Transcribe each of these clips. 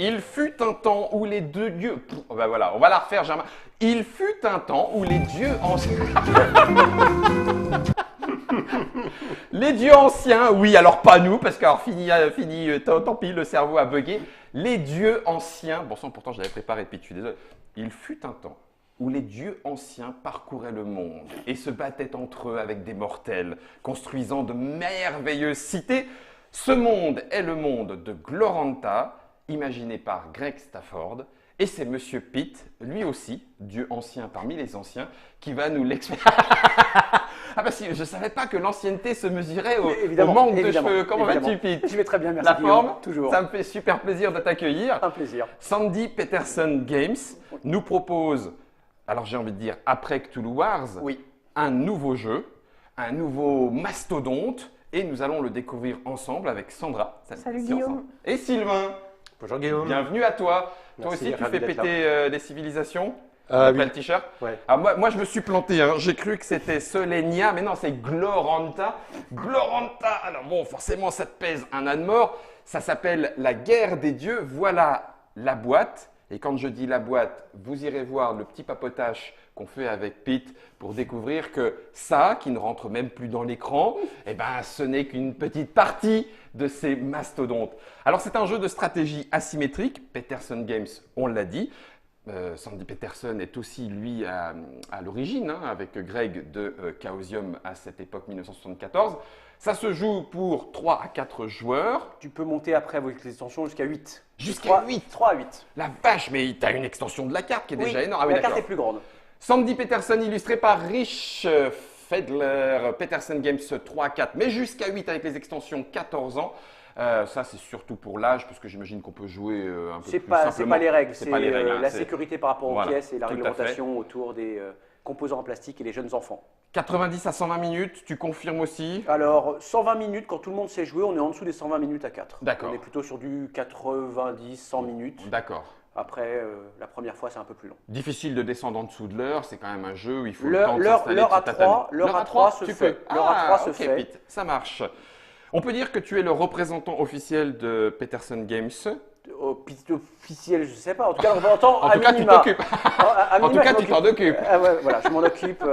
Il fut un temps où les deux dieux... Ben voilà, on va la refaire, Germain. Il fut un temps où les dieux anciens... Les dieux anciens, oui, alors pas nous, parce que tant pis, le cerveau a bugué. Les dieux anciens... Bon sang, pourtant, je l'avais préparé, puis je suis désolé. Il fut un temps où les dieux anciens parcouraient le monde et se battaient entre eux avec des mortels, construisant de merveilleuses cités. Ce monde est le monde de Gloranta, imaginé par Greg Stafford, et c'est Monsieur Pitt, lui aussi, dieu ancien parmi les anciens, qui va nous l'expliquer. Ah bah si, je ne savais pas que l'ancienneté se mesurait au manque de cheveux. Comment vas-tu, Pitt? Je vais très bien, merci. La Guillaume, forme, toujours. ça me fait super plaisir de t'accueillir. Un plaisir. Sandy Peterson Games nous propose, alors j'ai envie de dire, après Cthulhu Wars, Oui. un nouveau jeu, un nouveau mastodonte, et nous allons le découvrir ensemble avec Sandra. Salut, Si, Guillaume. ensemble. Et Sylvain. Bonjour Guillaume. Bienvenue à toi. Toi Merci, aussi, tu ravi fais d'être péter des civilisations Oui. après le t-shirt. Ouais. Alors moi, je me suis planté. Hein. J'ai cru que c'était Solenia, mais non, c'est Gloranta. Gloranta. Alors bon, forcément, ça te pèse un âne mort. Ça s'appelle la guerre des dieux. Voilà la boîte. Et quand je dis la boîte, vous irez voir le petit papotage qu'on fait avec Pete pour découvrir que ça, qui ne rentre même plus dans l'écran, eh ben, ce n'est qu'une petite partie de ces mastodontes. Alors, c'est un jeu de stratégie asymétrique. Peterson Games, on l'a dit. Sandy Peterson est aussi, lui, à l'origine, hein, avec Greg de Chaosium à cette époque 1974. Ça se joue pour 3 à 4 joueurs. Tu peux monter après avec les extensions jusqu'à 8. Jusqu'à 8. 3 à 8. La vache, mais tu as une extension de la carte qui est déjà énorme. Ah oui, la carte d'accord. est plus grande. Sandy Peterson, illustré par Rich Fedler, Peterson Games 3 à 4, mais jusqu'à 8 avec les extensions 14 ans. Ça, c'est surtout pour l'âge, parce que j'imagine qu'on peut jouer un peu plus simplement. C'est pas les règles, C'est pas les règles, hein, la c'est- sécurité par rapport aux Voilà, pièces et la tout à réglementation autour des composants en plastique et les jeunes enfants. 90 à 120 minutes, tu confirmes aussi? Alors, 120 minutes, quand tout le monde sait jouer, on est en dessous des 120 minutes à 4. D'accord. On est plutôt sur du 90, 100 minutes. D'accord. Après, la première fois, c'est un peu plus long. Difficile de descendre en dessous de l'heure, c'est quand même un jeu où il faut le temps de L'heure s'installer, à de se tâtonner. 3, l'heure à 3 se tu fait. peux. L'heure à 3 se ok, fait. Pete, ça marche. On peut dire que tu es le représentant officiel de Peterson Games. Officiel, je ne sais pas. En tout cas, on va entendre En tout cas, tu t'occupes. En tout cas, tu t'en occupes. Ouais, voilà, je m'en occupe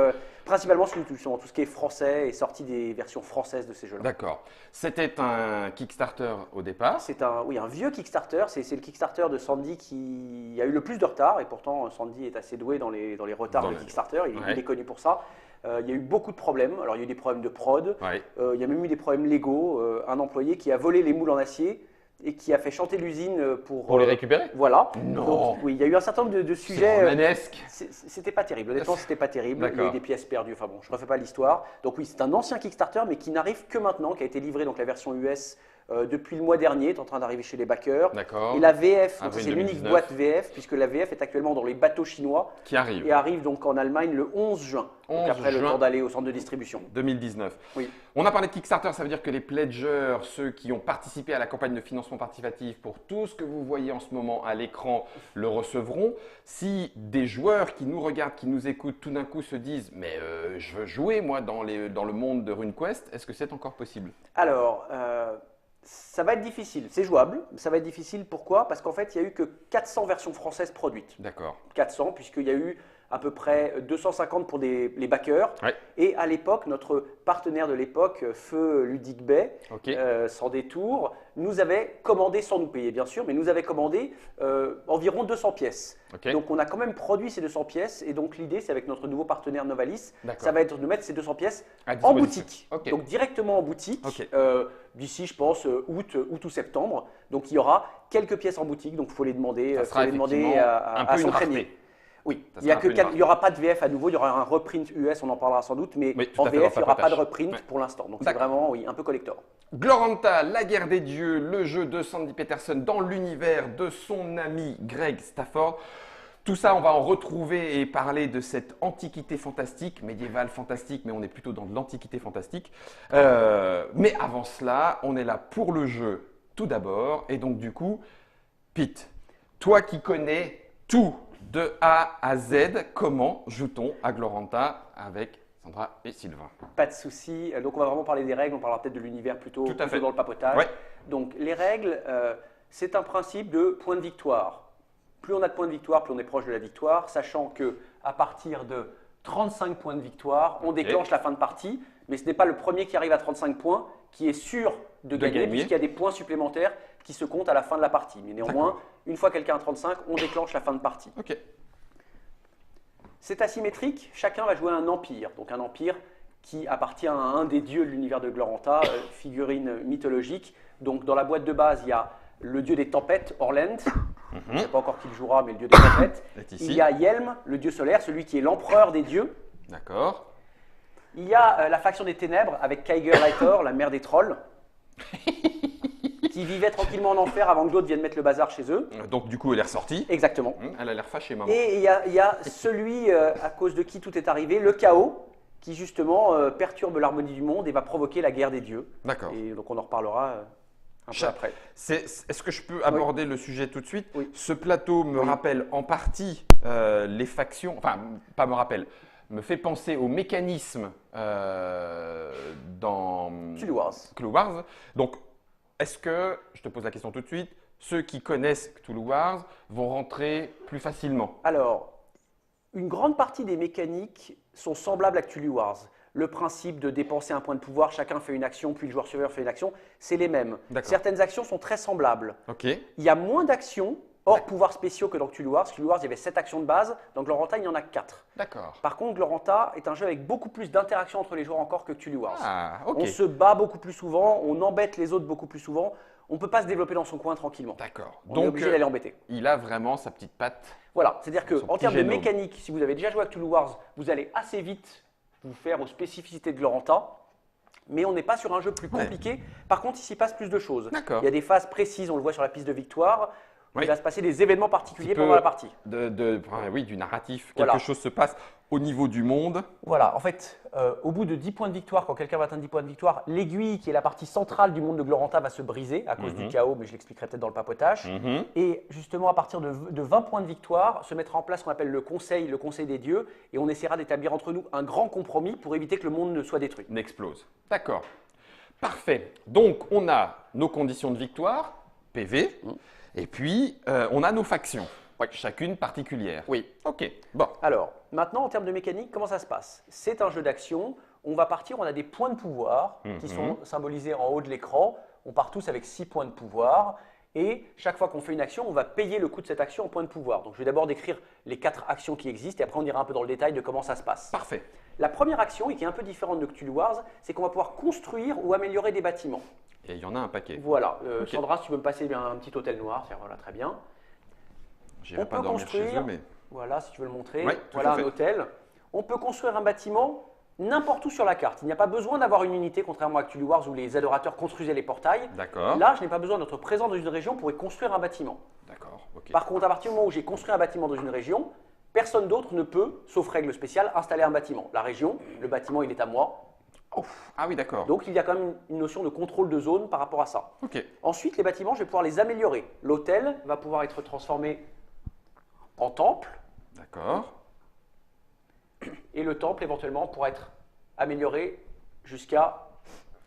principalement sur tout ce qui est français et sorti des versions françaises de ces jeux-là. D'accord. C'était un Kickstarter au départ. C'est un vieux Kickstarter. C'est le Kickstarter de Sandy qui a eu le plus de retard. Et pourtant, Sandy est assez doué dans les retards de Kickstarter. Il est connu pour ça. Il y a eu beaucoup de problèmes. Alors, il y a eu des problèmes de prod. Ouais. Il y a même eu des problèmes légaux. Un employé qui a volé les moules en acier et qui a fait chanter l'usine Pour les récupérer? Voilà. Non. Donc, oui, il y a eu un certain nombre de C'est sujets. romanesque. C'était pas terrible. Honnêtement, c'était pas terrible. Il y a D'accord. eu des pièces perdues. Enfin bon, je refais pas l'histoire. Donc oui, c'est un ancien Kickstarter, mais qui n'arrive que maintenant, qui a été livré donc la version US depuis le mois dernier, est en train d'arriver chez les backers. D'accord. Et la VF, donc Avril c'est l'unique 2019. boîte VF, puisque la VF est actuellement dans les bateaux chinois Qui arrive. et arrive donc en Allemagne le 11 juin. 11 donc après le juin. temps d'aller au centre de distribution. 2019. Oui. On a parlé de Kickstarter, ça veut dire que les pledgers, ceux qui ont participé à la campagne de financement participatif pour tout ce que vous voyez en ce moment à l'écran, le recevront. Si des joueurs qui nous regardent, qui nous écoutent, tout d'un coup se disent « mais je veux jouer moi dans le monde de RuneQuest », est-ce que c'est encore possible? Alors, ça va être difficile. C'est jouable. Ça va être difficile. Pourquoi? Parce qu'en fait, il n'y a eu que 400 versions françaises produites. D'accord. 400, puisqu'il y a eu à peu près 250 pour les backers. Ouais. Et à l'époque, notre partenaire de l'époque, Feu Ludic Bay, Ok. sans détour, nous avait commandé, sans nous payer bien sûr, mais nous avait commandé environ 200 pièces. Ok. Donc on a quand même produit ces 200 pièces. Et donc l'idée, c'est avec notre nouveau partenaire Novalis, D'accord. ça va être de mettre ces 200 pièces À en disposition. boutique. Ok. Donc directement en boutique. Ok. D'ici, je pense, août ou septembre. Donc il y aura quelques pièces en boutique. Donc il faut les demander, Ça sera effectivement un peu une s'entraîner. rareté. Oui, Ça il n'y sera un peu une rareté. aura pas de VF à nouveau, il y aura un reprint US, on en parlera sans doute, mais Oui, tout en à fait, VF, il n'y aura pas de papotage. reprint Ouais. pour l'instant. Donc c'est D'accord. vraiment un peu collector. Gloranta, la guerre des dieux, le jeu de Sandy Peterson dans l'univers de son ami Greg Stafford. Tout ça, on va en retrouver et parler de cette antiquité fantastique, médiévale fantastique, mais on est plutôt dans de l'antiquité fantastique. Mais avant cela, on est là pour le jeu tout d'abord. Et donc du coup, Pete, toi qui connais tout de A à Z, comment joue-t-on à Gloranta avec Sandra et Sylvain? Pas de souci. Donc on va vraiment parler des règles, on parlera peut-être de l'univers plutôt Tout à fait. dans le papotage. Ouais. Donc les règles, c'est un principe de point de victoire. Plus on a de points de victoire, plus on est proche de la victoire, sachant que à partir de 35 points de victoire, on déclenche la fin de partie, mais ce n'est pas le premier qui arrive à 35 points qui est sûr de gagner, puisqu'il y a des points supplémentaires qui se comptent à la fin de la partie. Mais néanmoins, une fois quelqu'un a 35, on déclenche la fin de partie. Ok. C'est asymétrique, chacun va jouer un empire. Donc un empire qui appartient à un des dieux de l'univers de Gloranta, figurine mythologique. Donc dans la boîte de base, il y a le dieu des tempêtes, Orlent. Je ne sais pas encore qui le jouera, mais le dieu des tempêtes. Il y a Yelm, le dieu solaire, celui qui est l'empereur des dieux. D'accord. Il y a la faction des ténèbres avec Kaiger Lightor, la mère des trolls, qui vivait tranquillement en enfer avant que d'autres viennent mettre le bazar chez eux. Donc du coup, elle est ressortie. Exactement. Elle a l'air fâchée, maman. Et il y a celui à cause de qui tout est arrivé, le chaos, qui justement perturbe l'harmonie du monde et va provoquer la guerre des dieux. D'accord. Et donc on en reparlera un peu après. Est-ce que je peux aborder le sujet tout de suite? Oui. Ce plateau me rappelle en partie les factions, enfin pas me rappelle, me fait penser au mécanisme dans Cthulhu Wars. Cthulhu Wars. Donc, est-ce que, je te pose la question tout de suite, ceux qui connaissent Cthulhu Wars vont rentrer plus facilement? Alors, une grande partie des mécaniques sont semblables à Cthulhu Wars. Le principe de dépenser un point de pouvoir, chacun fait une action, puis le joueur suivant fait une action, c'est les mêmes. Certaines actions sont très semblables. Ok. Il y a moins d'actions hors pouvoirs spéciaux que dans Cthulhu Wars. Cthulhu Wars, il y avait 7 actions de base. Dans Gloranta, il y en a 4. D'accord. Par contre, Gloranta est un jeu avec beaucoup plus d'interactions entre les joueurs encore que Cthulhu Wars. Ah, ok. On se bat beaucoup plus souvent, on embête les autres beaucoup plus souvent. On ne peut pas se développer dans son coin tranquillement. D'accord. On est obligé d'aller embêter. Il a vraiment sa petite patte. Voilà, c'est-à-dire Son qu'en petit termes de génome. mécanique, si vous avez déjà joué à Cthulhu Wars, vous allez assez vite vous faire aux spécificités de Gloranta. Mais on n'est pas sur un jeu plus compliqué. Par contre, il s'y passe plus de choses. D'accord. Il y a des phases précises, on le voit sur la piste de victoire. Oui. Il va se passer des événements particuliers peu pendant la partie. Oui, du narratif. Voilà. Quelque chose se passe au niveau du monde. Voilà, en fait, au bout de 10 points de victoire, quand quelqu'un va atteindre 10 points de victoire, l'aiguille, qui est la partie centrale du monde de Gloranta, va se briser à cause du chaos, mais je l'expliquerai peut-être dans le papotage. Et justement, à partir de 20 points de victoire, se mettra en place ce qu'on appelle le conseil des dieux, et on essaiera d'établir entre nous un grand compromis pour éviter que le monde ne soit détruit. N'explose. D'accord. Parfait. Donc, on a nos conditions de victoire, PV, et puis on a nos factions, chacune particulière. Oui. Ok. Bon. Alors, maintenant, en termes de mécanique, comment ça se passe? C'est un jeu d'action. On va partir, on a des points de pouvoir qui sont symbolisés en haut de l'écran. On part tous avec 6 points de pouvoir. Et chaque fois qu'on fait une action, on va payer le coût de cette action en points de pouvoir. Donc, je vais d'abord décrire les 4 actions qui existent et après, on ira un peu dans le détail de comment ça se passe. Parfait. La première action, et qui est un peu différente de Cthulhu Wars, c'est qu'on va pouvoir construire ou améliorer des bâtiments. Et il y en a un paquet. Voilà. Sandra, si tu veux me passer un petit hôtel noir, voilà, très bien. J'irai On pas peut dormir chez construire, eux, mais… voilà, si tu veux le montrer, Ouais, tout voilà à un fait. hôtel. On peut construire un bâtiment n'importe où sur la carte. Il n'y a pas besoin d'avoir une unité, contrairement à Cthulhu Wars où les adorateurs construisaient les portails. D'accord. Là, je n'ai pas besoin d'être présent dans une région pour y construire un bâtiment. D'accord. Ok. Par contre, à partir du moment où j'ai construit un bâtiment dans une région, personne d'autre ne peut, sauf règle spéciale, installer un bâtiment. La région, le bâtiment, il est à moi. Ah oui, d'accord. Donc, il y a quand même une notion de contrôle de zone par rapport à ça. Ok. Ensuite, les bâtiments, je vais pouvoir les améliorer. L'hôtel va pouvoir être transformé en temple. D'accord. Et le temple, éventuellement, pourra être amélioré jusqu'à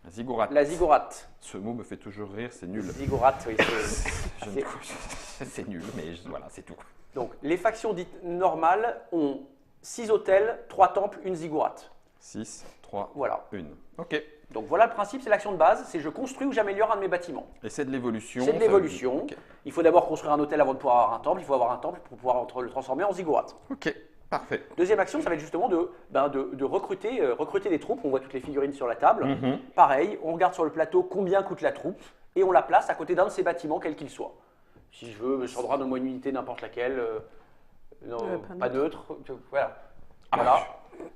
Ziggurat. la ziggourate. Ce mot me fait toujours rire, c'est nul. Ziggourate, oui. Je ne- C'est nul, mais voilà, c'est tout. Donc, les factions dites normales ont 6 hôtels, 3 temples, une ziggourate. 6, 3, Voilà. 1. Ok. Donc, voilà le principe, c'est l'action de base, c'est je construis ou j'améliore un de mes bâtiments. Et c'est de l'évolution. C'est de l'évolution. Ok. Il faut d'abord construire un hôtel avant de pouvoir avoir un temple. Il faut avoir un temple pour pouvoir le transformer en ziggourate. Ok. Parfait. Deuxième action, ça va être justement de recruter des troupes. On voit toutes les figurines sur la table. Mhm. Pareil, on regarde sur le plateau combien coûte la troupe et on la place à côté d'un de ces bâtiments, quel qu'il soit. Si je veux, Sandra, donne-moi une unité, n'importe laquelle. Non, pas neutre. Voilà. Voilà.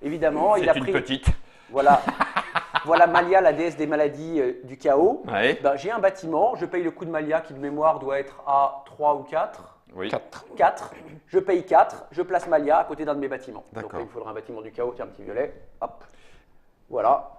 Évidemment, il a C'est une pris. petite. Voilà. Voilà Malia, la déesse des maladies du chaos. Ouais. Ben, j'ai un bâtiment, je paye le coût de Malia qui de mémoire doit être à 3 ou 4. Oui. 4, je paye 4, je place Malia à côté d'un de mes bâtiments. Donc D'accord. là, il me faudra un bâtiment du chaos, tiens, un petit violet. Hop. Voilà.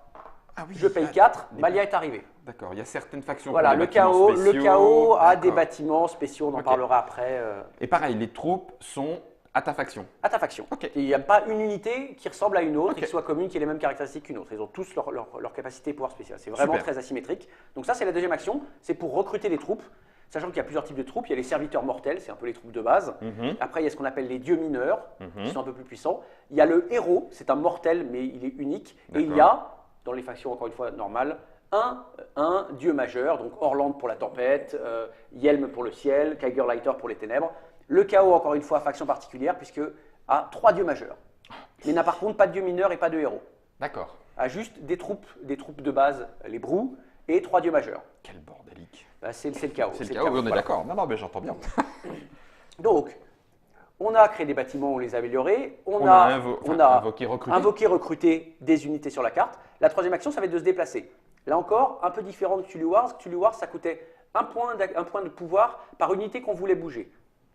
Ah oui. Je paye 4, Malia est arrivée. D'accord. Il y a certaines factions. Voilà, qui ont des le bâtiments chaos, spéciaux. a des D'accord. bâtiments spéciaux, on en Ok. parlera après. Et pareil, les troupes sont à ta faction. À ta faction. Ok. Il n'y a pas une unité qui ressemble à une autre Ok. et qui soit commune, qui ait les mêmes caractéristiques qu'une autre. Ils ont tous leur capacité et pouvoir spécial. C'est vraiment Super. très asymétrique. Donc ça, c'est la deuxième action. C'est pour recruter des troupes. sachant qu'il y a plusieurs types de troupes. Il y a les serviteurs mortels, c'est un peu les troupes de base. Après, il y a ce qu'on appelle les dieux mineurs, qui sont un peu plus puissants. Il y a le héros, c'est un mortel, mais il est unique. Et il y a, dans les factions encore une fois normales, un dieu majeur, donc Orland pour la tempête, Yelm pour le ciel, Kaigerleiter pour les ténèbres. Le chaos, encore une fois, faction particulière, puisque a 3 dieux majeurs. Mais n'a par contre pas de dieu mineur et pas de héros. D'accord. A juste des troupes de base, les brous, et 3 dieux majeurs. Quel bordélique. Bah, c'est le chaos. C'est le chaos, oui, on est d'accord. Non, mais j'entends bien. Donc, on a créé des bâtiments, on les a améliorés. On a invoqué, recruté des unités sur la carte. La troisième action, ça va être de se déplacer. Là encore, un peu différent de Cthulhu Wars. Cthulhu Wars, ça coûtait un point de pouvoir par unité qu'on voulait bouger.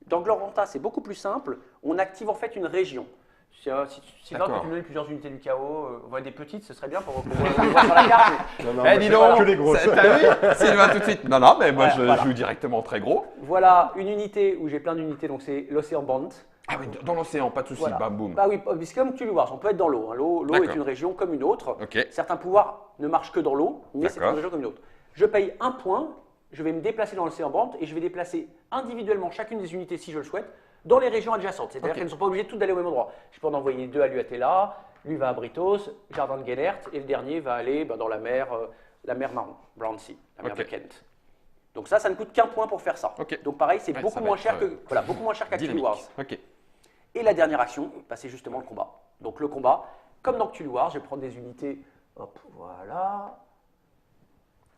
Dans Gloranta, c'est beaucoup plus simple. On active en fait une région. Si là, tu me donnes plusieurs unités du chaos, on voit des petites, ce serait bien pour voir sur la carte. Eh, dis donc, que les grosses. T'as vu Sylvain tout de suite. Non, mais moi je joue directement très gros. Voilà une unité où j'ai plein d'unités, donc c'est l'Océan Band. Ah oui, dans l'océan, pas de souci, voilà. Bam boum. Bah oui, parce que comme Cthulhu Wars, on peut être dans l'eau. Hein. L'eau est une région comme une autre. Okay. Certains pouvoirs ne marchent que dans l'eau, mais c'est une région comme une autre. Je paye un point, je vais me déplacer dans l'Océan Band et je vais déplacer individuellement chacune des unités, si je le souhaite, dans les régions adjacentes. C'est-à-dire qu'elles ne sont pas obligées toutes d'aller au même endroit. Je peux en envoyer 2 à Luatella, lui va à Brytos, Jardin de Gennert, et le dernier va aller dans la mer marron, Brown Sea, la mer de Kent. Donc ça ne coûte qu'un point pour faire ça. Donc pareil, c'est beaucoup moins cher qu'à Cthulhu Wars. Et la dernière action, bah, c'est justement le combat. Donc le combat, comme dans Cthulhu Wars, je vais prendre des unités, hop, voilà.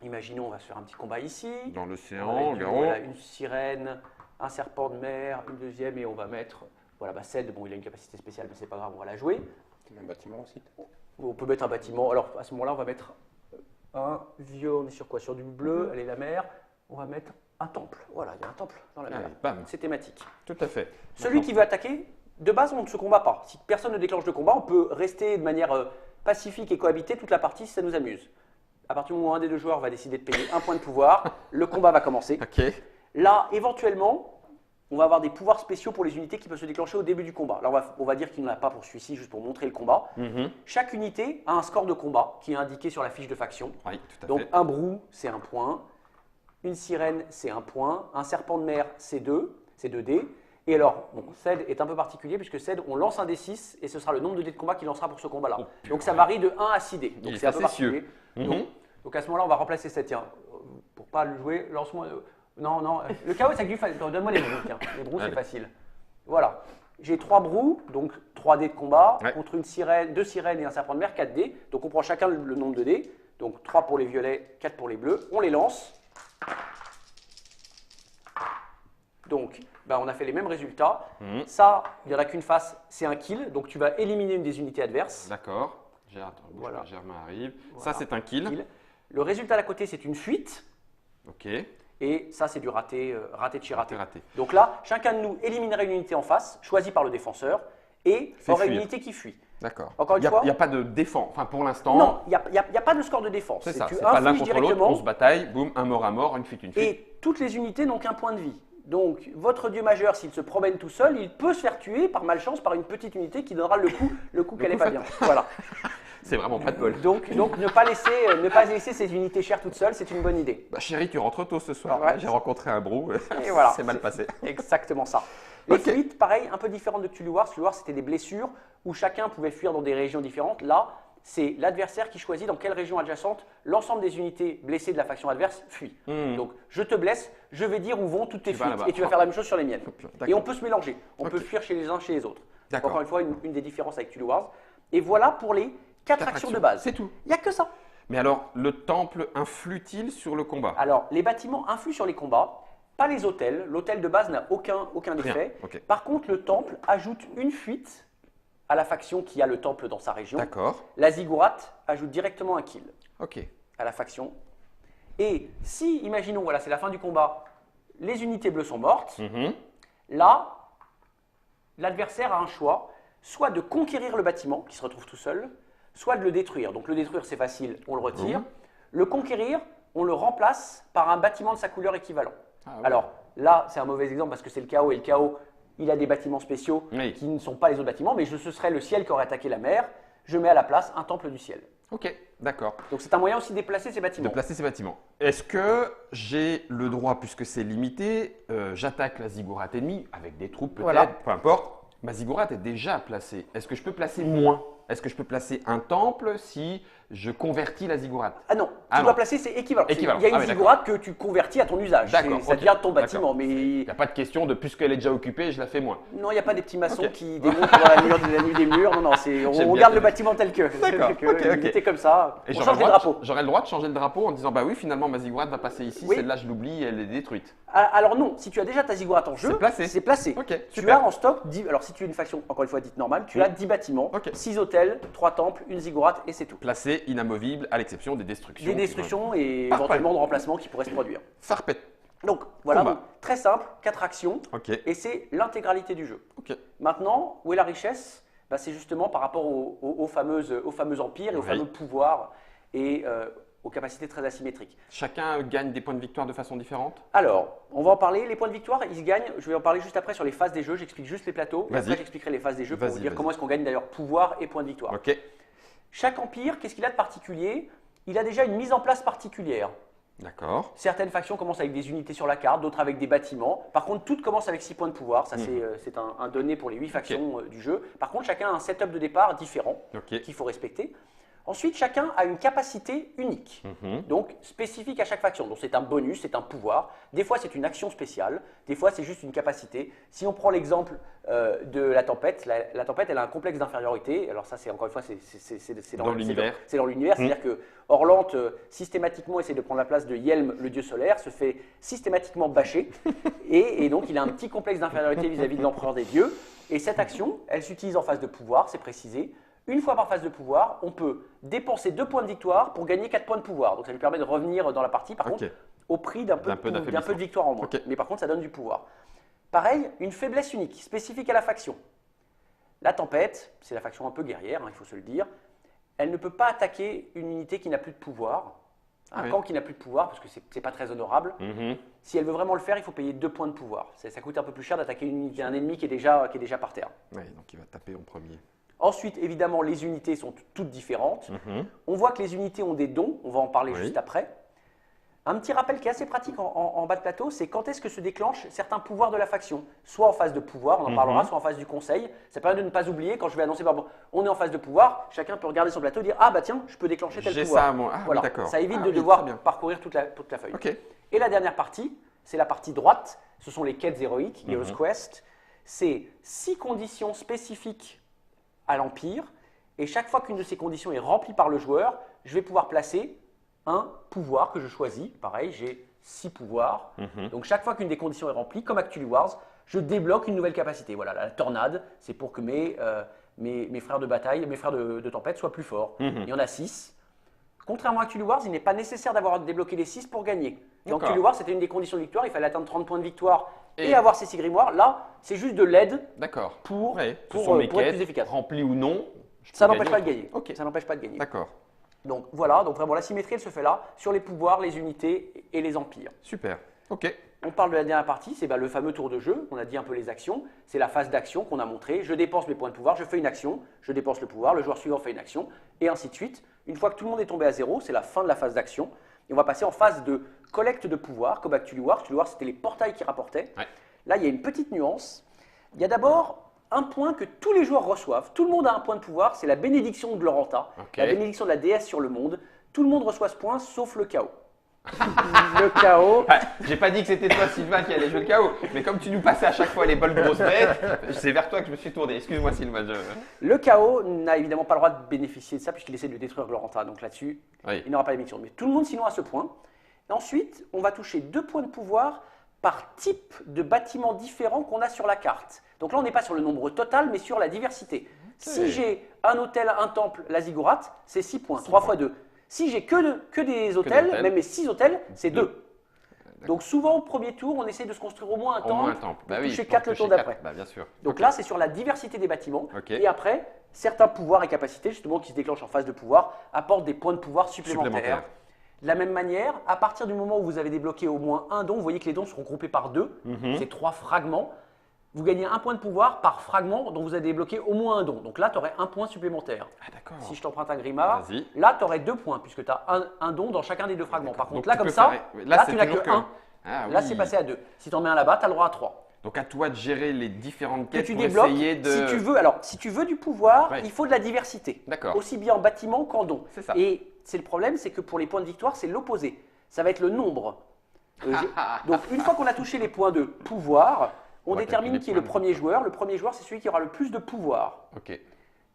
Imaginons, on va se faire un petit combat ici. Dans l'océan, voilà, une sirène, un serpent de mer, une deuxième, et on va mettre, voilà, bah Ced, bon, il a une capacité spéciale, mais c'est pas grave, on va la jouer. Un bâtiment aussi. On peut mettre un bâtiment. Alors à ce moment-là, on va mettre un vieux, on est sur quoi? Sur du bleu, elle est la mer. On va mettre un temple. Voilà, il y a un temple dans la mer. C'est thématique. Tout à fait. Celui qui veut attaquer, de base, on ne se combat pas. Si personne ne déclenche de combat, on peut rester de manière pacifique et cohabiter toute la partie si ça nous amuse. À partir du moment où un des 2 joueurs va décider de payer un point de pouvoir, le combat va commencer. Là, éventuellement, on va avoir des pouvoirs spéciaux pour les unités qui peuvent se déclencher au début du combat. Alors, on va dire qu'il n'y en a pas pour celui-ci, juste pour montrer le combat. Chaque unité a un score de combat qui est indiqué sur la fiche de faction. Oui, tout à Donc, fait. un brou, c'est 1 point. Une sirène, c'est 1 point. Un serpent de mer, c'est 2. C'est 2 dés. Et alors, bon, Ced est un peu particulier puisque Ced, on lance un D6 et ce sera le nombre de dés de combat qu'il lancera pour ce combat-là. Donc, ça varie de 1 à 6 dés. Donc, c'est un peu particulier. Donc, à ce moment-là, on va remplacer Ced. Tiens, pour ne pas le jouer, lance-moi. Non, le chaos, c'est que donne-moi les brous. Tiens, les brous, c'est facile. Voilà. J'ai 3 brous, donc 3 dés de combat, contre une sirène, 2 sirènes et un serpent de mer, 4 dés. Donc, on prend chacun le nombre de dés. Donc, 3 pour les violets, 4 pour les bleus. On les lance. Donc, bah, on a fait les mêmes résultats. Ça, il n'y en a qu'une face, c'est un kill. Donc, tu vas éliminer une des unités adverses. D'accord. Germain arrive. Voilà. Ça, c'est un kill. Le résultat à côté, c'est une fuite. Ok. Et ça, c'est du raté de chez raté. Donc là, chacun de nous éliminerait une unité en face, choisie par le défenseur, et aurait une unité qui fuit. D'accord. Encore une fois, il n'y a pas de défense. Enfin, pour l'instant. Non, il n'y a pas de score de défense. C'est ça. C'est pas l'un contre l'autre. On se bataille. Boum, un mort à mort, une fuite, une fuite. Et toutes les unités n'ont qu'un point de vie. Donc, votre dieu majeur, s'il se promène tout seul, il peut se faire tuer par malchance par une petite unité qui donnera le coup qu'elle n'est pas bien. Voilà. C'est vraiment pas de bol. Donc ne pas laisser ces unités chères toutes seules, c'est une bonne idée. Bah, chérie, tu rentres tôt ce soir. J'ai rencontré un brou. Et voilà, c'est mal passé. Exactement ça. Les fuites, pareil, un peu différentes de Cthulhu Wars. Cthulhu Wars, c'était des blessures où chacun pouvait fuir dans des régions différentes. Là, c'est l'adversaire qui choisit dans quelle région adjacente l'ensemble des unités blessées de la faction adverse fuient. Donc, je te blesse, je vais dire où vont toutes tes fuites et tu vas faire la même chose sur les miennes. Et on peut se mélanger, on peut fuir chez les uns, chez les autres. Encore une fois, une des différences avec Cthulhu Wars. Et voilà pour les 4 actions de base. C'est tout. Il n'y a que ça. Mais alors, le temple influe-t-il sur le combat? Alors, les bâtiments influent sur les combats, pas les hôtels. L'hôtel de base n'a aucun effet. Par contre, le temple ajoute une fuite à la faction qui a le temple dans sa région. D'accord. La ziggourate ajoute directement un kill Ok. à la faction. Et si, imaginons, voilà, c'est la fin du combat, les unités bleues sont mortes, là, l'adversaire a un choix, soit de conquérir le bâtiment, qui se retrouve tout seul, soit de le détruire. Donc le détruire, c'est facile, on le retire. Le conquérir, on le remplace par un bâtiment de sa couleur équivalent. Alors là, c'est un mauvais exemple parce que c'est le chaos, et le chaos, il a des bâtiments spéciaux qui ne sont pas les autres bâtiments, mais ce serait le ciel qui aurait attaqué la mer. je mets à la place un temple du ciel. Ok, d'accord. Donc c'est un moyen aussi de déplacer ces bâtiments. De placer ces bâtiments. Est-ce que j'ai le droit, puisque c'est limité, j'attaque la ziggourate ennemie avec des troupes peut-être, Voilà. peu importe. Ma ziggourate est déjà placée. Est-ce que je peux placer moins? Est-ce que je peux placer un temple si je convertis la ziggourate? Ah non, Ah tu dois non. placer, c'est équivalent. Équivalent. Il y a une Ah oui, ziggourate que tu convertis à ton usage. D'accord, Ça ok. devient ton D'accord. bâtiment. Mais Il n'y a pas de question de puisqu'elle est déjà occupée, je la fais moins. non, il n'y a pas des petits maçons Ok. qui démontent dans la nuit des murs. Non, non, J'aime on bien garde le cette- bâtiment tel que. D'accord, ok. Il était comme ça. Et On change les drapeaux. j'aurais le droit de changer le drapeau en disant bah oui, finalement ma ziggourate va passer ici, Oui. celle-là je l'oublie, elle est détruite. Alors non, si tu as déjà ta ziggourate en jeu, C'est placé. c'est placé. Ok, Tu super. as en stock, alors si tu es une faction, encore une fois dite normale, tu Oui. as 10 bâtiments, Ok. 6 hôtels, 3 temples, une ziggourate et c'est tout. Placé, inamovible, à l'exception des destructions. Des destructions et Parfait. éventuellement de remplacements qui pourraient se produire. Farpet. Donc voilà, Combat. donc, très simple, 4 actions Ok, et c'est l'intégralité du jeu. ok. Maintenant, où est la richesse? Bah, c'est justement par rapport aux fameux empires et aux Oui. fameux pouvoirs et aux capacités très asymétriques. Chacun gagne des points de victoire de façon différente. Alors, on va en parler. Les points de victoire, ils se gagnent. Je vais en parler juste après sur les phases des jeux. J'explique juste les plateaux. Et Vas-y. après, j'expliquerai les phases des jeux pour Vas-y, vous dire vas-y. comment est-ce qu'on gagne d'ailleurs pouvoir et points de victoire. Ok, Chaque empire, qu'est-ce qu'il a de particulier? Il a déjà une mise en place particulière. d'accord. Certaines factions commencent avec des unités sur la carte, d'autres avec des bâtiments. Par contre, toutes commencent avec 6 points de pouvoir. Ça, c'est un donné pour les 8 factions du jeu. Par contre, chacun a un setup de départ différent Ok. qu'il faut respecter. Ensuite, chacun a une capacité unique, Mhm. donc spécifique à chaque faction. Donc c'est un bonus, c'est un pouvoir. Des fois, c'est une action spéciale. Des fois, c'est juste une capacité. Si on prend l'exemple de la tempête, la tempête, elle a un complexe d'infériorité. Alors ça, c'est encore une fois, c'est Dans l'univers. C'est dans l'univers. C'est-à-dire que Orlante, systématiquement, essaie de prendre la place de Yelm, le dieu solaire, se fait systématiquement bâcher. et donc, il a un petit complexe d'infériorité vis-à-vis de l'empereur des dieux. Et cette action, elle s'utilise en phase de pouvoir, c'est précisé. Une fois par phase de pouvoir, on peut dépenser 2 points de victoire pour gagner 4 points de pouvoir. Donc ça lui permet de revenir dans la partie, par Ok. contre, au prix d'un peu, D'un peu d'un d'affaiblissement. peu de victoire en moins. Ok. Mais par contre, ça donne du pouvoir. Pareil, une faiblesse unique, spécifique à la faction. La tempête, c'est la faction un peu guerrière, il faut se le dire. Elle ne peut pas attaquer une unité qui n'a plus de pouvoir. Un oui. camp qui n'a plus de pouvoir, parce que c'est pas très honorable. Mhm. Si elle veut vraiment le faire, il faut payer 2 points de pouvoir. Ça coûte un peu plus cher d'attaquer une unité, un ennemi qui est déjà par terre. Ouais, donc il va taper en premier. Ensuite, évidemment, les unités sont toutes différentes. Mhm. On voit que les unités ont des dons, on va en parler Oui. juste après. Un petit rappel qui est assez pratique en bas de plateau, c'est quand est-ce que se déclenchent certains pouvoirs de la faction. Soit en phase de pouvoir, on en parlera, soit en phase du conseil. Ça permet de ne pas oublier, quand je vais annoncer, par exemple, on est en phase de pouvoir, chacun peut regarder son plateau et dire « Ah bah tiens, je peux déclencher tel J'ai pouvoir ». ça à moi. Ah, oui, Voilà. d'accord. Ça évite Ah de oui, devoir très bien. parcourir toute la feuille. Ok. Et la dernière partie, c'est la partie droite, ce sont les quêtes héroïques, Heroes Quest. C'est 6 conditions spécifiques à l'Empire, et chaque fois qu'une de ces conditions est remplie par le joueur, je vais pouvoir placer un pouvoir que je choisis. Pareil, j'ai 6 pouvoirs. Donc chaque fois qu'une des conditions est remplie, comme Actually Wars, je débloque une nouvelle capacité. Voilà, la tornade, c'est pour que mes frères de bataille, mes frères de tempête soient plus forts. Il y en a 6. Contrairement à Actually Wars, il n'est pas nécessaire d'avoir débloqué les 6 pour gagner. Dans D'accord. Actually Wars, c'était une des conditions de victoire, il fallait atteindre 30 points de victoire et Et- avoir ces 6 grimoires. Là, c'est juste de l'aide D'accord. pour, Ouais, ce pour, sont mes pour être quêtes, plus efficace. remplies ou non. je Ça peux n'empêche pas de gagner. gagner. Ok. Ça n'empêche pas de gagner. D'accord. Donc voilà, donc vraiment la symétrie elle se fait là, sur les pouvoirs, les unités et les empires. Super. Ok. On parle de la dernière partie, c'est le fameux tour de jeu, on a dit un peu les actions, c'est la phase d'action qu'on a montré, je dépense mes points de pouvoir, je fais une action, je dépense le pouvoir, le joueur suivant fait une action, et ainsi de suite. Une fois que tout le monde est tombé à zéro, c'est la fin de la phase d'action, et on va passer en phase de collecte de pouvoir, comme Actually Wars. Actually Wars, c'était les portails qui rapportaient. Ouais. Là, il y a une petite nuance, il y a d'abord un point que tous les joueurs reçoivent, tout le monde a un point de pouvoir, c'est la bénédiction de Gloranta, Ok. la bénédiction de la déesse sur le monde, tout le monde reçoit ce point, sauf le chaos. Le chaos, Ouais, j'ai pas dit que c'était toi, Sylvain, qui allait jouer le chaos. Mais comme tu nous passais à chaque fois les bonnes grosses bêtes, c'est vers toi que je me suis tourné. Excuse-moi, Sylvain. le chaos n'a évidemment pas le droit de bénéficier de ça puisqu'il essaie de détruire Gloranta. Donc là-dessus, Oui. il n'aura pas d'émission. Mais tout le monde sinon a ce point. Et ensuite, on va toucher 2 points de pouvoir par type de bâtiment différent qu'on a sur la carte. Donc là, on n'est pas sur le nombre total, mais sur la diversité. Si j'ai un hôtel, un temple, la ziggourate, c'est 6 points, 3 fois 2. Si j'ai que des hôtels, hôtels. même mes 6 hôtels, c'est Deux. 2. Donc souvent, au premier tour, on essaie de se construire au moins un Au temple, moins un temple. pour Bah oui, toucher pour 4 le toucher tour quatre. d'après. Bah bien sûr. Donc Ok. là, c'est sur la diversité des bâtiments. Ok. Et après, certains pouvoirs et capacités, justement, qui se déclenchent en phase de pouvoir, apportent des points de pouvoir supplémentaires. Supplémentaires. De la même manière, à partir du moment où vous avez débloqué au moins un don, vous voyez que les dons seront groupés par 2. Mhm. C'est 3 fragments. vous gagnez un point de pouvoir par fragment dont vous avez débloqué au moins un don. Donc là, tu aurais un point supplémentaire. Ah, d'accord. Si je t'emprunte un Grimard, Vas-y. là, tu aurais 2 points puisque tu as un don dans chacun des 2 fragments. Par contre, Donc, là, tu comme peux ça, faire- là, c'est tu n'as toujours que 1. Ah, Là, oui. c'est passé à 2. Si tu en mets un là-bas, tu as le droit à 3. Donc, à toi de gérer les différentes Que quêtes tu pour débloques, essayer de… si tu veux du pouvoir, Ouais. il faut de la diversité. D'accord. Aussi bien en bâtiment qu'en don. C'est ça. Et c'est le problème, c'est que pour les points de victoire, c'est l'opposé. Ça va être le nombre. Donc, une fois qu'on a touché les points de pouvoir, on va détermine calculer qui est le points de premier joueur. Le premier joueur, c'est celui qui aura le plus de pouvoir. Ok.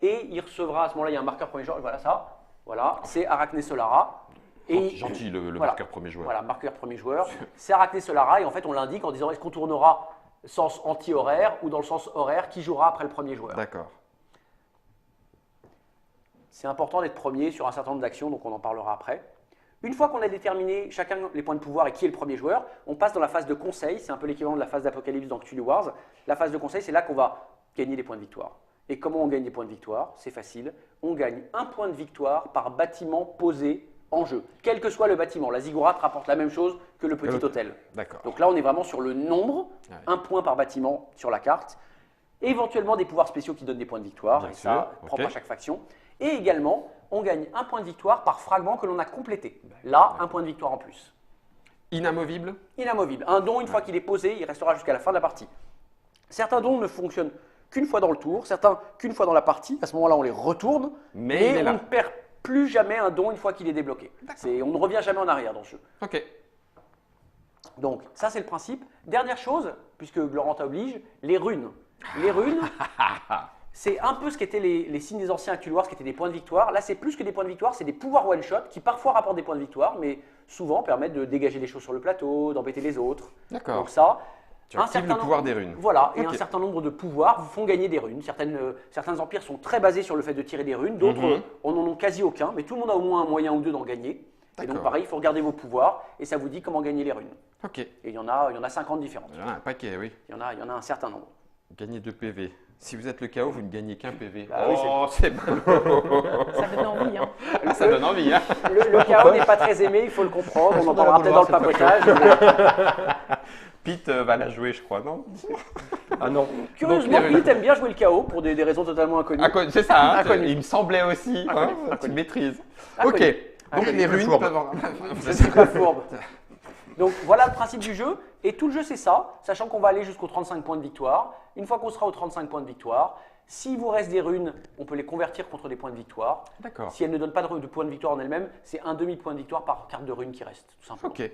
Et il recevra, à ce moment-là, il y a un marqueur premier joueur. Voilà ça. Voilà, c'est Arachné Solara. Et Gentil, le voilà. marqueur premier joueur. Voilà, marqueur premier joueur. C'est Arachné Solara. Et en fait, on l'indique en disant est-ce qu'on tournera sens anti-horaire ou dans le sens horaire qui jouera après le premier joueur. D'accord. C'est important d'être premier sur un certain nombre d'actions, donc on en parlera après. Une fois qu'on a déterminé chacun les points de pouvoir et qui est le premier joueur, on passe dans la phase de conseil. C'est un peu l'équivalent de la phase d'Apocalypse dans Cthulhu Wars. La phase de conseil, c'est là qu'on va gagner des points de victoire. Et comment on gagne des points de victoire? C'est facile. On gagne un point de victoire par bâtiment posé en jeu. Quel que soit le bâtiment. La ziggourate rapporte la même chose que le petit hôtel. D'accord. Donc là, on est vraiment sur le nombre, Ouais. un point par bâtiment sur la carte. Éventuellement des pouvoirs spéciaux qui donnent des points de victoire, Bien et sûr, ça, ok. propre à chaque faction. Et également, on gagne un point de victoire par fragment que l'on a complété. Là, un point de victoire en plus. Inamovible? Inamovible. Un don, une fois qu'il est posé, il restera jusqu'à la fin de la partie. Certains dons ne fonctionnent qu'une fois dans le tour, certains qu'une fois dans la partie. À ce moment-là, on les retourne, Mais il est on là. ne perd plus jamais un don une fois qu'il est débloqué. On ne revient jamais en arrière dans ce jeu. Ok. Donc, ça, c'est le principe. Dernière chose, puisque Gloranta oblige, les runes. Les runes, c'est un peu ce qu'étaient les signes des anciens Cthulhu Wars, qui étaient des points de victoire. Là, c'est plus que des points de victoire, c'est des pouvoirs one-shot qui parfois rapportent des points de victoire, mais souvent permettent de dégager des choses sur le plateau, d'embêter les autres. D'accord. Donc ça, Tu actives le pouvoir des runes. Voilà, et Ok. un certain nombre de pouvoirs vous font gagner des runes. Certains empires sont très basés sur le fait de tirer des runes, d'autres en ont quasi aucun, mais tout le monde a au moins un moyen ou deux d'en gagner. Et donc D'accord. pareil, il faut regarder vos pouvoirs, et ça vous dit comment gagner les runes. Ok. Et il y en a 50 différentes. Il y en a un paquet, oui. Il y en a un certain nombre. Gagner 2 PV. Si vous êtes le chaos, vous ne gagnez qu'un PV. Bah oui, oh, c'est ballot. Ça donne envie. Hein. Ça donne envie, hein. Le chaos n'est pas très aimé, il faut le comprendre, on en parlera peut-être dans le papotage. Pete va la jouer, je crois, non? Ah non. Curieusement, Donc, les Pete aime bien jouer le chaos pour des raisons totalement inconnues. C'est ça, hein, Inconnu. il me semblait aussi. Hein, tu maîtrises. Inconnu. Ok. Donc Inconnu. les runes Fourbe. peuvent… Je suis pas fourbe. Donc voilà le principe du jeu. Et tout le jeu, c'est ça, sachant qu'on va aller jusqu'aux 35 points de victoire. Une fois qu'on sera aux 35 points de victoire, s'il vous reste des runes, on peut les convertir contre des points de victoire. D'accord. Si elles ne donnent pas de points de victoire en elles-mêmes, c'est un demi-point de victoire par carte de rune qui reste, tout simplement. Ok.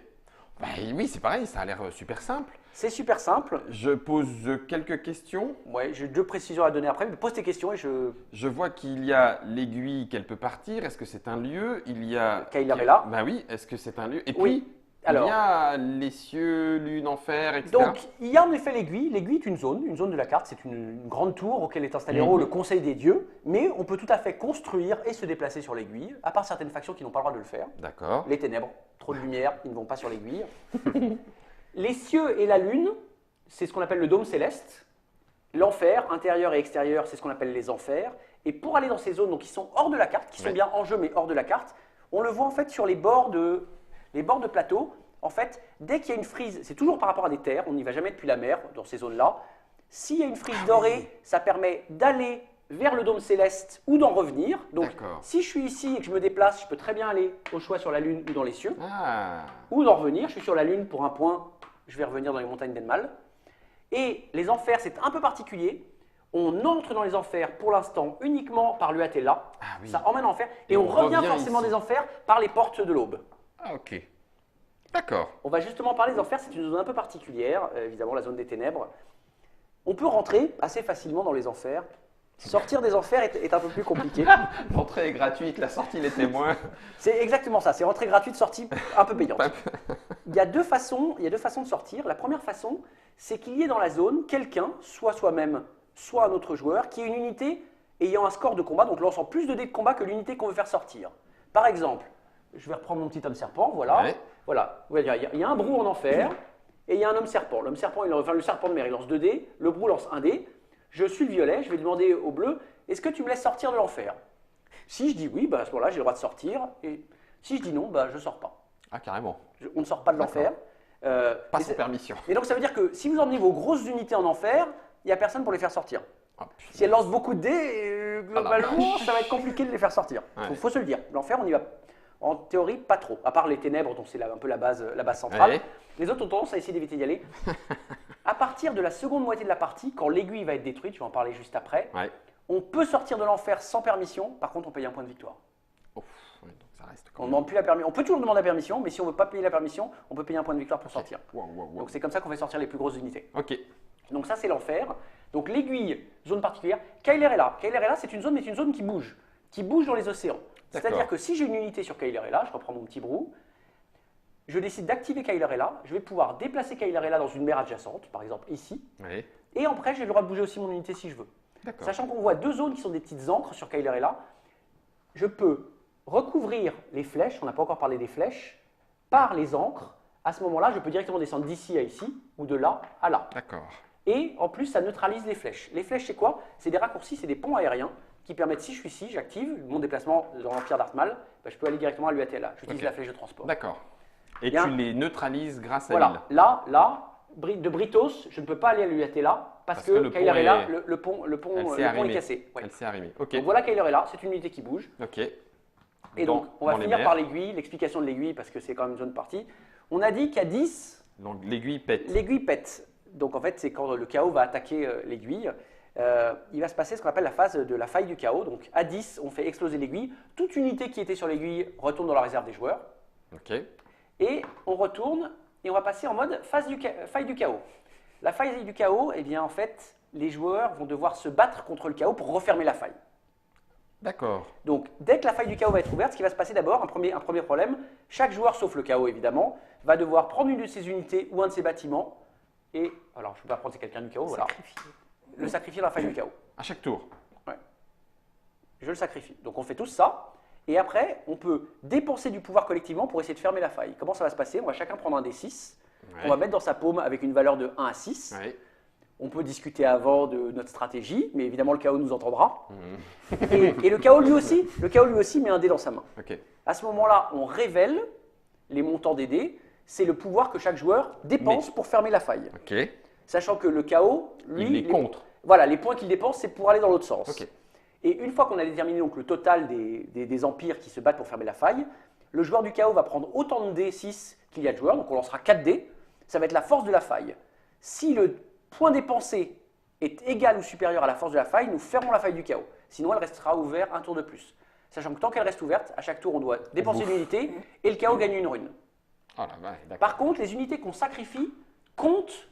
Bah, oui, c'est pareil, ça a l'air super simple. C'est super simple. Je pose quelques questions. Ouais, j'ai 2 précisions à donner après, mais pose tes questions et Je vois qu'il y a l'aiguille qu'elle peut partir. Est-ce que c'est un lieu? Il y a… Kayla Bella. Bah oui, est-ce que c'est un lieu? Et puis, Oui. il Alors, y a les cieux, lune, enfer, etc. donc, il y a en effet l'aiguille. L'aiguille est une zone de la carte. C'est une grande tour auquel est installé le Conseil des Dieux. Mais on peut tout à fait construire et se déplacer sur l'aiguille, à part certaines factions qui n'ont pas le droit de le faire. D'accord. Les ténèbres, trop de lumière, ils ne vont pas sur l'aiguille. Les cieux et la lune, c'est ce qu'on appelle le dôme céleste. L'enfer, intérieur et extérieur, c'est ce qu'on appelle les enfers. Et pour aller dans ces zones donc, qui sont hors de la carte, qui sont Ouais. bien en jeu mais hors de la carte, on le voit en fait sur les bords de plateau. En fait, dès qu'il y a une frise, c'est toujours par rapport à des terres, on n'y va jamais depuis la mer dans ces zones-là. S'il y a une frise dorée, ça permet d'aller vers le dôme céleste ou d'en revenir. Donc, D'accord. si je suis ici et que je me déplace, je peux très bien aller au choix sur la lune ou dans les cieux, Ah. ou d'en revenir. Je suis sur la lune pour un point, je vais revenir dans les montagnes d'Enmal. Et les enfers, c'est un peu particulier. On entre dans les enfers pour l'instant uniquement par l'Uatella. Ah oui. Ça emmène en enfer. Et, Et on on revient revient forcément ici. des enfers par les portes de l'aube. Ah, ok. D'accord. On va justement parler des enfers, c'est une zone un peu particulière, évidemment la zone des ténèbres. On peut rentrer assez facilement dans les enfers. Sortir des enfers est un peu plus compliqué. L'entrée est gratuite, la sortie les témoins. C'est exactement ça, c'est entrée gratuite, sortie un peu payante. Il y a deux façons de sortir. La première façon, c'est qu'il y ait dans la zone quelqu'un, soit soi-même, soit un autre joueur, qui est une unité ayant un score de combat, donc lançant plus de dés de combat que l'unité qu'on veut faire sortir. Par exemple, je vais reprendre mon petit homme serpent, voilà. Ouais. Voilà. Il y a un brou en enfer et il y a un homme serpent. L'homme serpent, le serpent de mer, il lance 2 dés, le brou lance 1 dé. Je suis le violet, je vais demander au bleu, est-ce que tu me laisses sortir de l'enfer? Si je dis oui, bah, à ce moment-là, j'ai le droit de sortir. Et si je dis non, bah, je ne sors pas. Ah, carrément. On ne sort pas de l'enfer. Pas Et sans permission. donc ça veut dire que si vous emmenez vos grosses unités en enfer, il n'y a personne pour les faire sortir. Oh, Si elle lance beaucoup de dés, globalement, ça va être compliqué de les faire sortir. Il faut se le dire. L'enfer, on y va en théorie pas trop. À part les ténèbres, dont c'est un peu la base centrale. Ouais. Les autres ont tendance à essayer d'éviter d'y aller. À partir de la seconde moitié de la partie, quand l'aiguille va être détruite, je vais en parler juste après, Ouais. on peut sortir de l'enfer sans permission. Par contre, on paye un point de victoire. Ouf, ouais, donc ça reste quand On même. demande plus la permission. On peut toujours demander la permission, mais si on ne veut pas payer la permission, on peut payer un point de victoire pour sortir. Wow, wow, wow. Donc c'est comme ça qu'on fait sortir les plus grosses unités. Ok. Donc ça, c'est l'enfer. Donc l'aiguille, zone particulière. Kailerella. Kailerella, c'est une zone, mais c'est une zone qui bouge dans les océans. C'est-à-dire que si j'ai une unité sur Kailerella, je reprends mon petit brou, je décide d'activer Kailerella, je vais pouvoir déplacer Kailerella dans une mer adjacente, par exemple ici, Ouais. et après, j'ai le droit de bouger aussi mon unité si je veux. D'accord. Sachant qu'on voit deux zones qui sont des petites ancres sur Kailerella, je peux recouvrir les flèches, on n'a pas encore parlé des flèches, par les ancres. À ce moment-là, je peux directement descendre d'ici à ici, ou de là à là. D'accord. Et en plus, ça neutralise les flèches. Les flèches, c'est quoi? C'est des raccourcis, c'est des ponts aériens qui permettent, si je suis ici, j'active mon déplacement dans l'Empire d'Artmal, je peux aller directement à l'UATLA. J'utilise la flèche de transport. D'accord. Et Bien. tu les neutralises grâce à Voilà, là, de Britos, je ne peux pas aller à l'UATLA parce que le pont Kailerella, est- le pont Elle est cassé. Ouais. Elle s'est arrimée. Ok. Donc voilà Kailerella, c'est une unité qui bouge. Ok. Et donc, on va dans les finir mers. par l'aiguille, l'explication de l'aiguille parce que c'est quand même une zone partie. On a dit qu'à 10, Donc l'aiguille pète. l'aiguille pète. Donc en fait, c'est quand le chaos va attaquer l'aiguille. Il va se passer ce qu'on appelle la phase de la faille du chaos. Donc à 10, on fait exploser l'aiguille. Toute unité qui était sur l'aiguille retourne dans la réserve des joueurs. Ok. Et on retourne et on va passer en mode faille du chaos. La faille du chaos, eh bien en fait, les joueurs vont devoir se battre contre le chaos pour refermer la faille. D'accord. Donc, dès que la faille du chaos va être ouverte, ce qui va se passer d'abord, un premier problème, chaque joueur, sauf le chaos évidemment, va devoir prendre une de ses unités ou un de ses bâtiments et, alors je ne peux pas prendre c'est quelqu'un du chaos, voilà, le sacrifier dans la faille du chaos. À chaque tour. Je le sacrifie. Donc on fait tous ça, et après, on peut dépenser du pouvoir collectivement pour essayer de fermer la faille. Comment ça va se passer? On va chacun prendre un D6, on va mettre dans sa paume avec une valeur de 1 à 6. Ouais. On peut discuter avant de notre stratégie, mais évidemment le chaos nous entendra. Et le chaos lui aussi met un dé dans sa main. Ok. À ce moment-là, on révèle les montants des dés. C'est le pouvoir que chaque joueur dépense pour fermer la faille. Ok. Sachant que le chaos, lui, Il les contre. Voilà, les points qu'il dépense, c'est pour aller dans l'autre sens. Ok. Et une fois qu'on a déterminé donc, le total des empires qui se battent pour fermer la faille, le joueur du chaos va prendre autant de dés 6 qu'il y a de joueurs, donc on lancera 4 dés. Ça va être la force de la faille. Si le point dépensé est égal ou supérieur à la force de la faille, nous fermons la faille du chaos. Sinon, elle restera ouverte un tour de plus. Sachant que tant qu'elle reste ouverte, à chaque tour, on doit dépenser une unité et le chaos gagne une rune. Oh la vache, d'accord. Par contre, les unités qu'on sacrifie comptent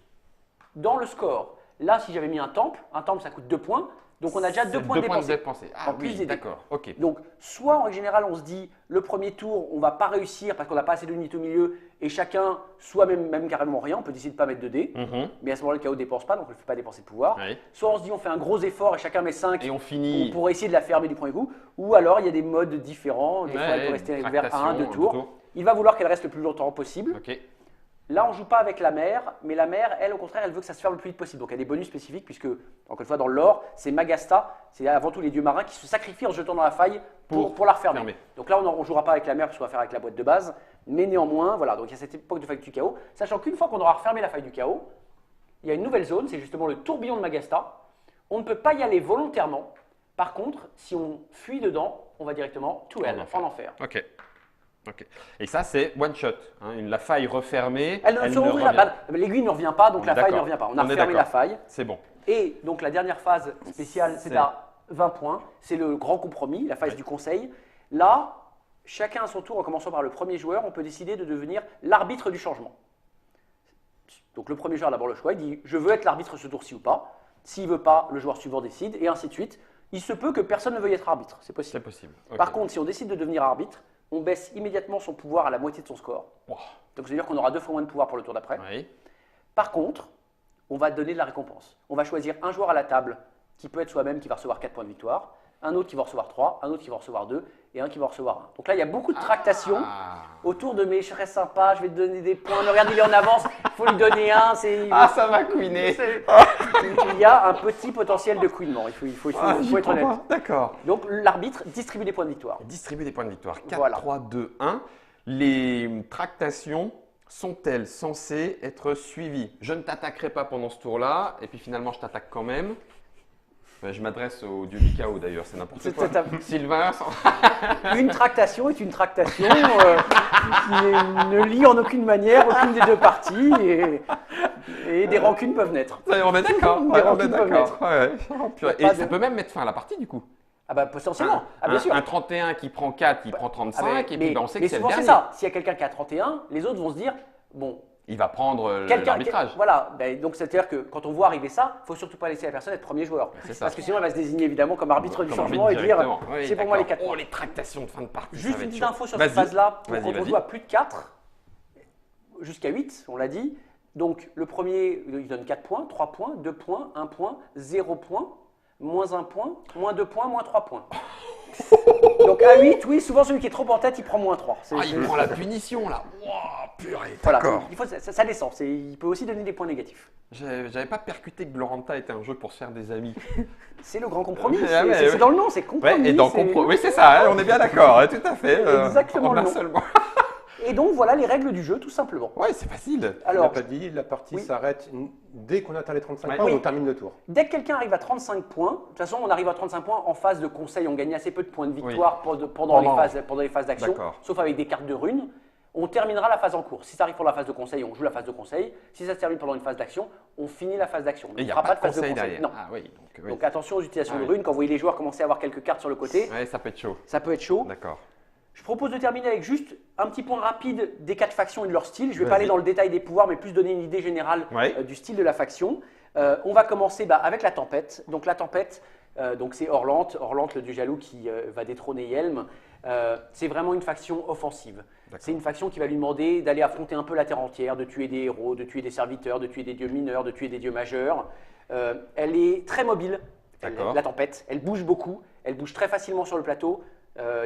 dans le score. Là, si j'avais mis un temple ça coûte 2 points. Donc on a déjà 2 points dépensés. Ah en plus oui, des dés. d'accord. Ok. Donc, soit en général, on se dit le premier tour, on ne va pas réussir parce qu'on n'a pas assez d'unités au milieu et chacun, soit même carrément rien, on peut décider de ne pas mettre de dés. Mais à ce moment-là, le chaos ne dépense pas, donc on ne le fait pas dépenser de pouvoir. Ouais. Soit on se dit on fait un gros effort et chacun met 5 Et on finit. pour essayer de la fermer du premier coup. Ou alors, il y a des modes différents. Des fois, elle peut rester ouverte à 1, 2 tours. Il va vouloir qu'elle reste le plus longtemps possible. Ok. Là, on ne joue pas avec la mer, mais la mer, elle, au contraire, elle veut que ça se ferme le plus vite possible. Donc, elle a des bonus spécifiques, puisque, encore une fois, dans le lore, c'est Magasta, c'est avant tout les dieux marins qui se sacrifient en se jetant dans la faille pour la refermer. fermer. Donc là, on ne jouera pas avec la mer, puisqu'on va faire avec la boîte de base, mais néanmoins, voilà, donc il y a cette époque de faille du chaos, sachant qu'une fois qu'on aura refermé la faille du chaos, il y a une nouvelle zone, c'est justement le tourbillon de Magasta. On ne peut pas y aller volontairement. Par contre, si on fuit dedans, on va directement to hell, en enfer. Ok. Ok. Et ça, c'est one shot. Hein, la faille refermée. Elle ne se rouvrira pas. L'aiguille ne revient pas, donc On la est faille ne d'accord. revient pas. On a On est refermé la d'accord. faille. C'est bon. Et donc la dernière phase spéciale, c'est C'est- à 20 points. C'est le grand compromis, la phase du conseil. Là, chacun à son tour, en commençant par le premier joueur, on peut décider de devenir l'arbitre du changement. Donc le premier joueur a d'abord le choix, il dit je veux être l'arbitre ce tour-ci ou pas. S'il ne veut pas, le joueur suivant décide, et ainsi de suite. Il se peut que personne ne veuille être arbitre, c'est C'est possible. possible. Ok. Par contre, si on décide de devenir arbitre, on baisse immédiatement son pouvoir à la moitié de son score. Wow. Donc ça veut dire qu'on aura 2 fois moins de pouvoir pour le tour d'après. Oui. Par contre, on va donner de la récompense. On va choisir un joueur à la table qui peut être soi-même, qui va recevoir 4 points de victoire, un autre qui va recevoir 3, un autre qui va recevoir 2 et un qui va recevoir 1. Donc là, il y a beaucoup de tractations autour de mais je serais sympa, je vais te donner des points, mais regarde, il est en avance, il faut lui donner un. Ah, ça m'a couiné. Il y a un petit potentiel de couinement, il faut être honnête. D'accord. Donc l'arbitre distribue des points de victoire. Distribuer des points de victoire. 4, Voilà. 3, 2, 1. Les tractations sont-elles censées être suivies? Je ne t'attaquerai pas pendant ce tour-là, et puis finalement je t'attaque quand même. Je m'adresse au dieu du chaos d'ailleurs, c'est n'importe quoi. Sylvain. Une tractation est une tractation qui ne lie en aucune manière aucune des deux parties et des rancunes peuvent naître. On est d'accord. Des rancunes peuvent naître. Et ça peut même mettre fin à la partie du coup. Ah bah potentiellement, bien sûr. Un 31 qui prend 4, il prend 35, et puis on sait que c'est le souvent dernier. c'est ça, s'il y a quelqu'un qui a 31, les autres vont se dire, bon… Il va prendre l'arbitrage. Voilà, donc c'est-à-dire que quand on voit arriver ça, il ne faut surtout pas laisser la personne être premier joueur. Parce que sinon elle va se désigner évidemment comme arbitre du changement et dire, c'est pour moi les 4 points. Oh, les tractations de fin de partie. Juste une petite info sur cette phase-là, quand on joue à plus de 4, jusqu'à 8, on l'a dit. Donc le premier, il donne 4 points, 3 points, 2 points, 1 point, 0 point, moins 1 point, moins 2 points, moins 3 points. Donc à 8, oui, souvent celui qui est trop en tête, il prend moins 3. Il prend la punition là. Wow, purée, voilà, d'accord. Ça descend, il peut aussi donner des points négatifs. J'avais pas percuté que Gloranta était un jeu pour se faire des amis. C'est le grand compromis, c'est dans le nom, c'est compromis. Ouais, et dans oui, c'est ça, on est bien d'accord, tout à fait. Exactement le nom. Et donc voilà les règles du jeu tout simplement. Ouais, c'est facile. Alors, on n'a pas dit, la partie s'arrête dès qu'on atteint les 35 points, on termine le tour. Dès que quelqu'un arrive à 35 points, de toute façon on arrive à 35 points en phase de conseil, on gagne assez peu de points de victoire pendant les phases d'action, sauf avec des cartes de runes. On terminera la phase en cours. Si ça arrive pour la phase de conseil, on joue la phase de conseil. Si ça se termine pendant une phase d'action, on finit la phase d'action. Et il n'y a pas de phase de conseil. Non. Ah, oui, donc attention aux utilisations de runes. Quand vous voyez les joueurs commencer à avoir quelques cartes sur le côté, ça peut être chaud. Ça peut être chaud. D'accord. Je propose de terminer avec juste un petit point rapide des 4 factions et de leur style. Je ne vais pas aller dans le détail des pouvoirs, mais plus donner une idée générale du style de la faction. On va commencer avec la tempête. Donc la tempête, c'est Orlante, le dieu jaloux qui va détrôner Yelm. C'est vraiment une faction offensive. C'est une faction qui va lui demander d'aller affronter un peu la terre entière, de tuer des héros, de tuer des serviteurs, de tuer des dieux mineurs, de tuer des dieux majeurs. Elle est très mobile, la tempête. Elle bouge beaucoup, elle bouge très facilement sur le plateau.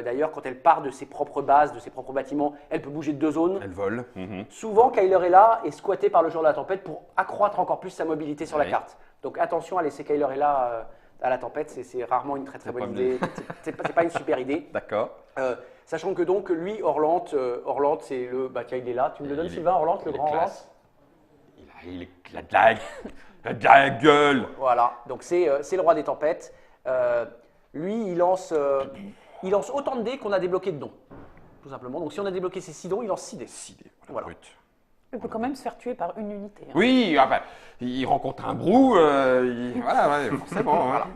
D'ailleurs, quand elle part de ses propres bases, de ses propres bâtiments, elle peut bouger de 2 zones. Elle vole. Souvent, Kyler est là et squatté par le joueur de la tempête pour accroître encore plus sa mobilité sur la carte. Donc attention à laisser Kyler est là à la tempête, c'est rarement une très bonne idée. C'est pas une super idée. D'accord. Sachant que donc lui, Orlante, c'est le… tiens, il est là. Tu me le donnes, Sylvain, Orlante, le grand Orlante. Il a de la gueule. Voilà, donc c'est le roi des tempêtes. Lui, il lance autant de dés qu'on a débloqué de dons, tout simplement. Donc si on a débloqué ces 6 dons, il lance 6 dés. 6 dés, voilà. Brut. Il peut quand même se faire tuer par une unité. Hein. Oui, il rencontre un brou, forcément. Voilà.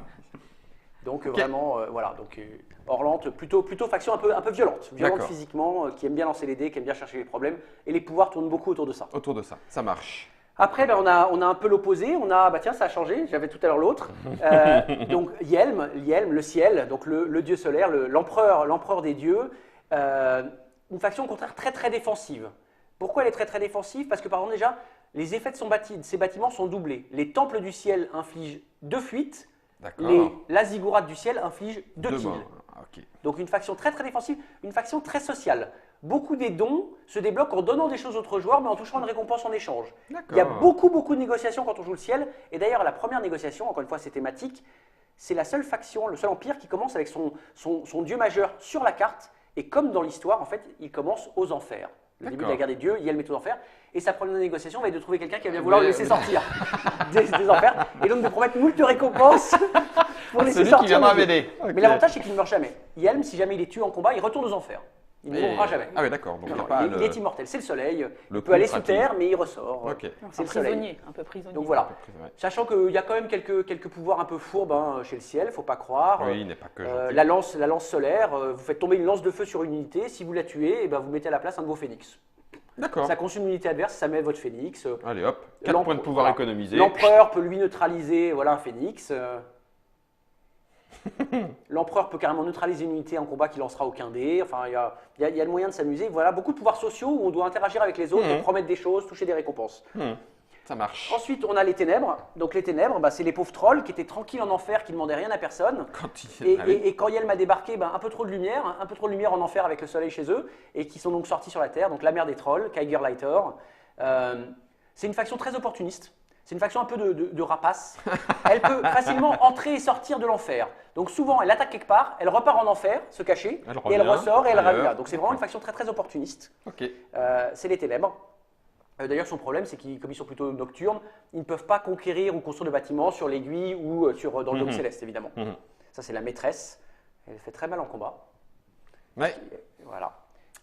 Donc vraiment, Donc Orlante, plutôt faction un peu violente physiquement, qui aime bien lancer les dés, qui aime bien chercher les problèmes. Et les pouvoirs tournent beaucoup autour de ça. Autour de ça, ça marche. Après, on a un peu l'opposé. On a, tiens, ça a changé. J'avais tout à l'heure l'autre. Donc Yelm, le ciel, donc le dieu solaire, l'empereur des dieux. Une faction au contraire très défensive. Pourquoi elle est très défensive? Parce que par exemple déjà, les effets de ces bâtiments sont doublés. Les temples du ciel infligent 2 fuites. La ziggourate du ciel inflige 2 kills. Okay. Donc une faction très défensive, une faction très sociale. Beaucoup des dons se débloquent en donnant des choses aux autres joueurs, mais en touchant une récompense en échange. Il y a beaucoup de négociations quand on joue le ciel. Et d'ailleurs, la première négociation, encore une fois, c'est thématique. C'est la seule faction, le seul empire qui commence avec son dieu majeur sur la carte. Et comme dans l'histoire, en fait, il commence aux enfers. Le début de la guerre des dieux, Yelm est aux enfers. Et sa première négociation va être de trouver quelqu'un qui va bien vouloir le laisser sortir des enfers. Et donc de promettre moult récompenses pour laisser sortir. Celui qui viendra m'aider. Okay. Mais l'avantage, c'est qu'il ne meurt jamais. Yelm, si jamais il est tué en combat, il retourne aux enfers. Il ne mourra jamais. Ah oui, d'accord. Il est immortel. C'est le soleil. Il peut aller sous terre, mais il ressort. C'est le soleil. Un peu prisonnier. Donc voilà. Sachant qu'il y a quand même quelques pouvoirs un peu fourbes chez le ciel, il ne faut pas croire. Oui, il n'est pas que gentil. La lance solaire, vous faites tomber une lance de feu sur une unité. Si vous la tuez, vous mettez à la place un de vos phénix. D'accord. Ça consume l'unité adverse, ça met votre phénix. Allez hop, 4 points de pouvoir économisés. L'empereur peut lui neutraliser un phénix. L'empereur peut carrément neutraliser une unité en combat qui lancera aucun dé. Enfin, il y a le moyen de s'amuser. Voilà, beaucoup de pouvoirs sociaux où on doit interagir avec les autres, promettre des choses, toucher des récompenses. Ça marche. Ensuite, on a les ténèbres. Donc les ténèbres, c'est les pauvres trolls qui étaient tranquilles en enfer, qui ne demandaient rien à personne. Et quand Yelm a débarqué, un peu trop de lumière en enfer avec le soleil chez eux, et qui sont donc sortis sur la terre. Donc la mer des trolls, Kaigerlighter. C'est une faction très opportuniste. C'est une faction un peu de rapace. Elle peut facilement entrer et sortir de l'enfer. Donc souvent, elle attaque quelque part, elle repart en enfer, se cacher, et elle ressort et elle revient. Donc c'est vraiment une faction très opportuniste. Okay. C'est les ténèbres. D'ailleurs, son problème, c'est qu'ils, comme ils sont plutôt nocturnes, ils ne peuvent pas conquérir ou construire de bâtiments sur l'aiguille ou dans le dôme céleste, évidemment. Ça, c'est la maîtresse. Elle fait très mal en combat. Ouais. Voilà.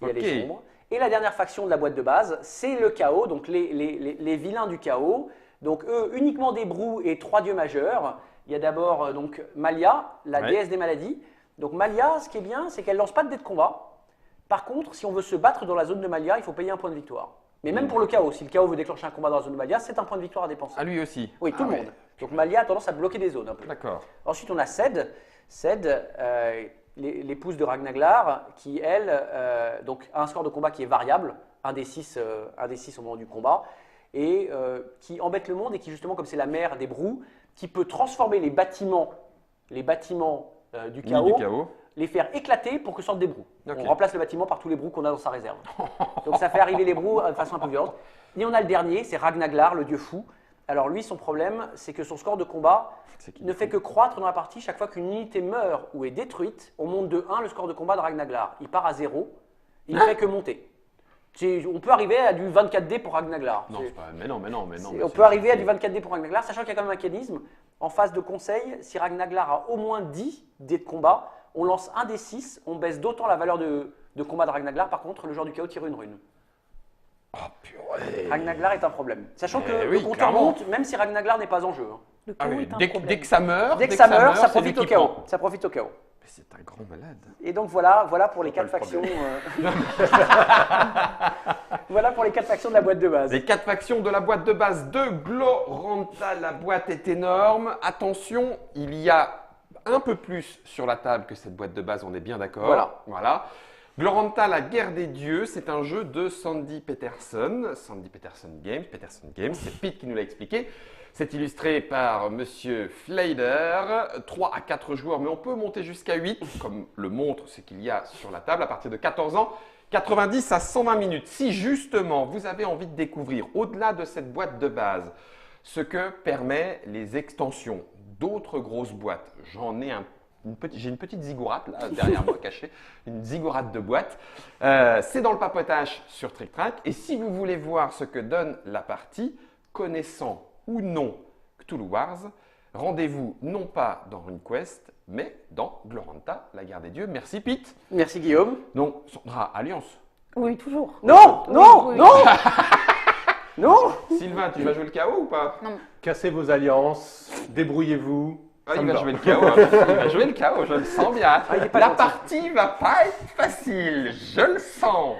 Et elle est sombre. Et la dernière faction de la boîte de base, c'est le chaos, donc les vilains du chaos. Donc eux, uniquement des brous et 3 dieux majeurs. Il y a d'abord donc Malia, la déesse des maladies. Donc Malia, ce qui est bien, c'est qu'elle lance pas de dés de combat. Par contre, si on veut se battre dans la zone de Malia, il faut payer un point de victoire. Mais même pour le chaos, si le chaos veut déclencher un combat dans la zone de Malia, c'est un point de victoire à dépenser. Ah, lui aussi? Oui, tout le monde. Donc Malia a tendance à bloquer des zones un peu. D'accord. Ensuite, on a Ced. Ced, l'épouse de Ragnaglar, qui, elle, donc, a un score de combat qui est variable, 1d6 au moment du combat, et qui embête le monde et qui, justement, comme c'est la mère des brous, qui peut transformer les bâtiments du chaos, les faire éclater pour que sortent des brous. On remplace le bâtiment par tous les brous qu'on a dans sa réserve. Donc ça fait arriver les brous de façon un peu violente. Et on a le dernier, c'est Ragnaglar, le dieu fou. Alors lui, son problème, c'est que son score de combat ne fait que croître dans la partie chaque fois qu'une unité meurt ou est détruite. On monte de 1 le score de combat de Ragnaglar. Il part à 0, il ne fait que monter. On peut arriver à du 24D pour Ragnaglar. Non, mais non. On peut arriver à du 24D pour Ragnaglar, sachant qu'il y a quand même un mécanisme. En phase de conseil, si Ragnaglar a au moins 10 dés de combat, on lance un des 6, on baisse d'autant la valeur de combat de Ragnaglar. Par contre, le joueur du chaos tire une rune. Oh purée. Ragnaglar est un problème. Sachant que le compteur monte, même si Ragnaglar n'est pas en jeu. Dès que ça meurt, ça profite au chaos. Ça profite au chaos. Mais c'est un grand malade. Et donc voilà pour les 4 factions. Voilà pour les 4 factions de la boîte de base. Les 4 factions de la boîte de base de Gloranta. La boîte est énorme. Attention, il y a un peu plus sur la table que cette boîte de base, on est bien d'accord. Voilà. Gloranta, la guerre des dieux, c'est un jeu de Sandy Peterson Games, c'est Pete qui nous l'a expliqué. C'est illustré par Monsieur Fleider, 3 à 4 joueurs, mais on peut monter jusqu'à 8, comme le montre ce qu'il y a sur la table, à partir de 14 ans, 90 à 120 minutes. Si justement vous avez envie de découvrir, au-delà de cette boîte de base, ce que permet les extensions d'autres grosses boîtes, j'ai une petite ziggourate là derrière moi cachée, une ziggourate de boîte. C'est dans le papotage sur Trick Track. Et si vous voulez voir ce que donne la partie, connaissant ou non Cthulhu Wars, rendez-vous non pas dans RuneQuest, mais dans Gloranta, la guerre des dieux. Merci Pete. Merci Guillaume. Donc Sandra, Alliance. Oui, toujours. Non. Sylvain, tu vas jouer le chaos ou pas? Non. Cassez vos alliances, débrouillez-vous. Il va jouer le chaos. Il va jouer le chaos, je le sens bien. La partie va pas être facile, je le sens.